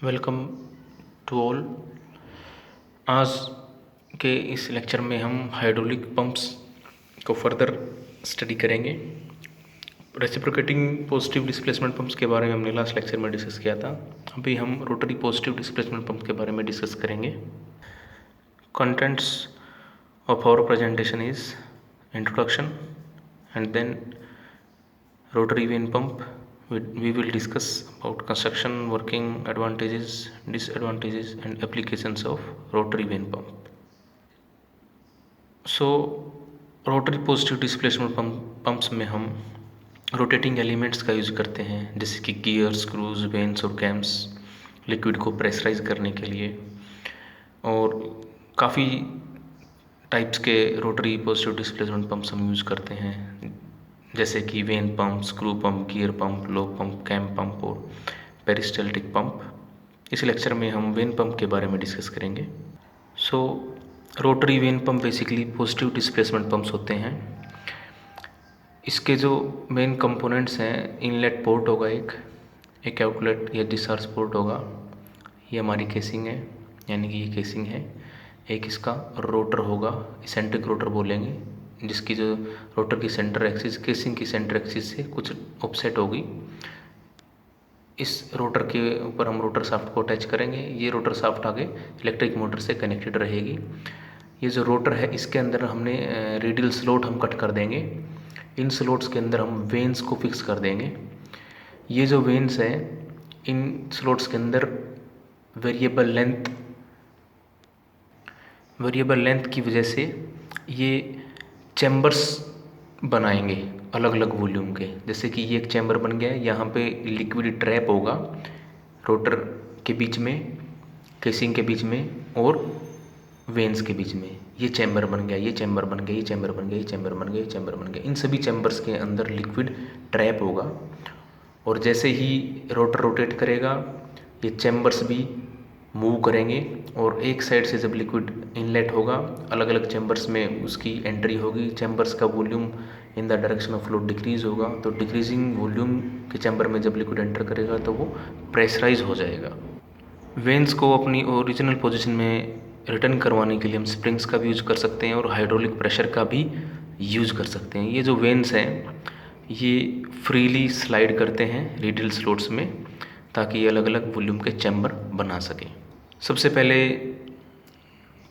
Welcome to all. आज के इस लेक्चर में हम हाइड्रोलिक पंप्स को फर्दर स्टडी करेंगे। रेसिप्रोकेटिंग पॉजिटिव डिस्प्लेसमेंट पंप्स के बारे में हमने लास्ट लेक्चर में डिस्कस किया था। अभी हम रोटरी पॉजिटिव डिस्प्लेसमेंट पंप के बारे में डिस्कस करेंगे। Contents of our presentation is introduction and then rotary vane pump. We will discuss about construction, working, advantages, disadvantages and applications of rotary vane pump. So rotary positive displacement pumps में हम rotating elements का use करते हैं, जैसे कि gear, screws, vanes और cams liquid को pressurise करने के लिए। और काफ़ी टाइप्स के रोटरी पॉजिटिव डिस्प्लेसमेंट पंप्स हम यूज़ करते हैं, जैसे कि vane pump, screw pump, gear pump, lobe pump, cam pump और पेरिस्टाल्टिक पंप। इस लेक्चर में हम वेन पंप के बारे में डिस्कस करेंगे। So rotary vane pump basically positive displacement pumps होते हैं। इसके जो मेन कंपोनेंट्स हैं, इनलेट पोर्ट होगा एक आउटलेट या डिस्चार्ज पोर्ट होगा, ये हमारी केसिंग है, यानी कि ये केसिंग है। एक इसका रोटर होगा, सेंट्रिक रोटर बोलेंगे, जिसकी जो रोटर की सेंटर एक्सिस केसिंग की सेंटर एक्सिस से कुछ ऑफसेट होगी। इस रोटर के ऊपर हम रोटर शाफ्ट को अटैच करेंगे। ये रोटर शाफ्ट आगे इलेक्ट्रिक मोटर से कनेक्टेड रहेगी। ये जो रोटर है, इसके अंदर हमने रेडियल स्लॉट हम कट कर देंगे। इन स्लॉट्स के अंदर हम वेन्स को फिक्स कर देंगे। ये जो वेन्स हैं, इन स्लॉट्स के अंदर वेरिएबल लेंथ की वजह से ये चैम्बर्स बनाएंगे अलग अलग वॉल्यूम के। जैसे कि ये एक चैम्बर बन गया है, यहाँ पे लिक्विड ट्रैप होगा रोटर के बीच में, केसिंग के बीच में और वेन्स के बीच में। ये चैम्बर बन गया, ये चैम्बर बन गया, ये चैम्बर बन गया, ये चैम्बर बन गया, ये चैम्बर बन गया। इन सभी चैम्बर्स के अंदर लिक्विड ट्रैप होगा और जैसे ही रोटर रोटेट करेगा, ये चैम्बर्स भी मूव करेंगे और एक साइड से जब लिक्विड इनलेट होगा, अलग अलग चैम्बर्स में उसकी एंट्री होगी। चैम्बर्स का volume in the direction of flow decrease होगा, तो डिक्रीजिंग वॉल्यूम के चैम्बर में जब लिक्विड एंटर करेगा तो वो प्रेशराइज हो जाएगा। वेन्स को अपनी ओरिजिनल पोजीशन में रिटर्न करवाने के लिए हम स्प्रिंग्स का भी यूज कर सकते हैं और हाइड्रोलिक प्रेशर का भी यूज कर सकते हैं। ये जो वेन्स हैं, ये फ्रीली स्लाइड करते हैं रेडियल स्लॉट्स में, ताकि ये अलग अलग वॉल्यूम के चैम्बर बना सकें। सबसे पहले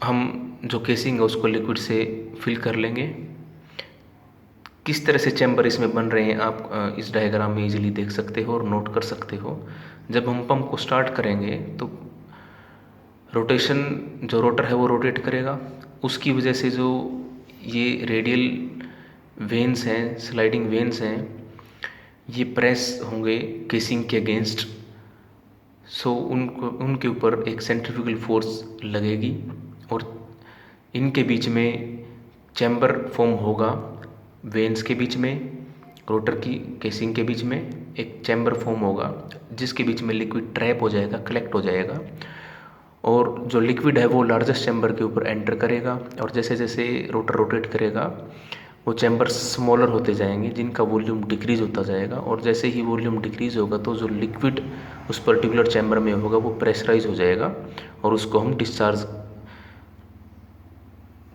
हम जो केसिंग है उसको लिक्विड से फिल कर लेंगे। किस तरह से चैम्बर इसमें बन रहे हैं आप इस डायग्राम में इजीली देख सकते हो और नोट कर सकते हो। जब हम पंप को स्टार्ट करेंगे तो रोटेशन, जो रोटर है वो रोटेट करेगा, उसकी वजह से जो ये रेडियल वेन्स हैं, स्लाइडिंग वेन्स हैं, ये प्रेस होंगे केसिंग के अगेंस्ट। सो उनके ऊपर एक सेंट्रीफ्यूगल फोर्स लगेगी और इनके बीच में चैम्बर फॉर्म होगा। वेन्स के बीच में, रोटर की केसिंग के बीच में एक चैम्बर फॉर्म होगा, जिसके बीच में लिक्विड ट्रैप हो जाएगा, कलेक्ट हो जाएगा और जो लिक्विड है वो लार्जेस्ट चैम्बर के ऊपर एंटर करेगा और जैसे जैसे रोटर रोटेट करेगा वो चैम्बर स्मॉलर होते जाएंगे, जिनका वॉल्यूम डिक्रीज होता जाएगा। और जैसे ही वॉल्यूम डिक्रीज होगा तो जो लिक्विड उस पर्टिकुलर चैम्बर में होगा वो प्रेशराइज हो जाएगा और उसको हम डिस्चार्ज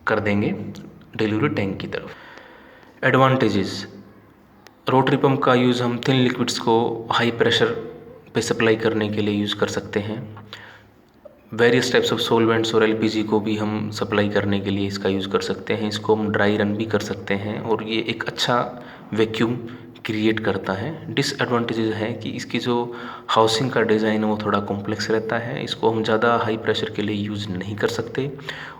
कर देंगे डिलीवरी टैंक की तरफ। एडवांटेजेस, रोटरी पंप का यूज़ हम थिन लिक्विड्स को हाई प्रेशर पे सप्लाई करने के लिए यूज़ कर सकते हैं। वेरियस टाइप्स ऑफ सॉल्वेंट्स और एलपीजी को भी हम सप्लाई करने के लिए इसका यूज़ कर सकते हैं। इसको हम ड्राई रन भी कर सकते हैं और ये एक अच्छा वैक्यूम क्रिएट करता है। डिसएडवांटेजेस है कि इसकी जो हाउसिंग का डिज़ाइन है वो थोड़ा कॉम्प्लेक्स रहता है। इसको हम ज़्यादा हाई प्रेशर के लिए यूज़ नहीं कर सकते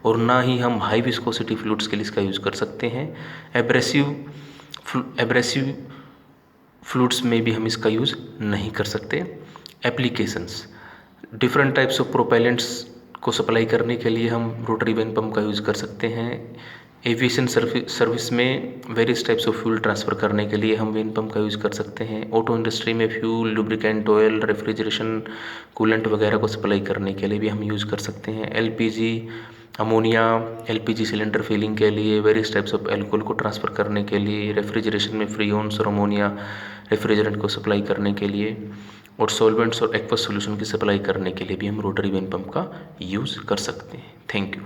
और ना ही हम हाई विस्कोसिटी फ्लूइड्स के लिए इसका यूज़ कर सकते हैं। एब्रेसिव फ्लूइड्स में भी हम इसका यूज़ नहीं कर सकते। Applications, different types of propellants को सप्लाई करने के लिए हम रोटरी वेन पंप का यूज़ कर सकते हैं। एविएशन सर्विस में various types of fuel transfer करने के लिए हम वेन पंप का यूज़ कर सकते हैं। ऑटो इंडस्ट्री में fuel, lubricant oil, refrigeration, coolant वगैरह को सप्लाई करने के लिए भी हम यूज़ कर सकते हैं। LPG, ammonia, LPG cylinder filling के लिए, वेरियस टाइप्स ऑफ एल्कोहल को ट्रांसफ़र करने के लिए, रेफ्रिजरेशन में फ्रीओन्स और अमोनिया रेफ्रिजरेंट को सप्लाई करने के लिए, और सॉल्वेंट्स और एक्वस सॉल्यूशन की सप्लाई करने के लिए भी हम रोटरी वेन पंप का यूज़ कर सकते हैं। Thank you.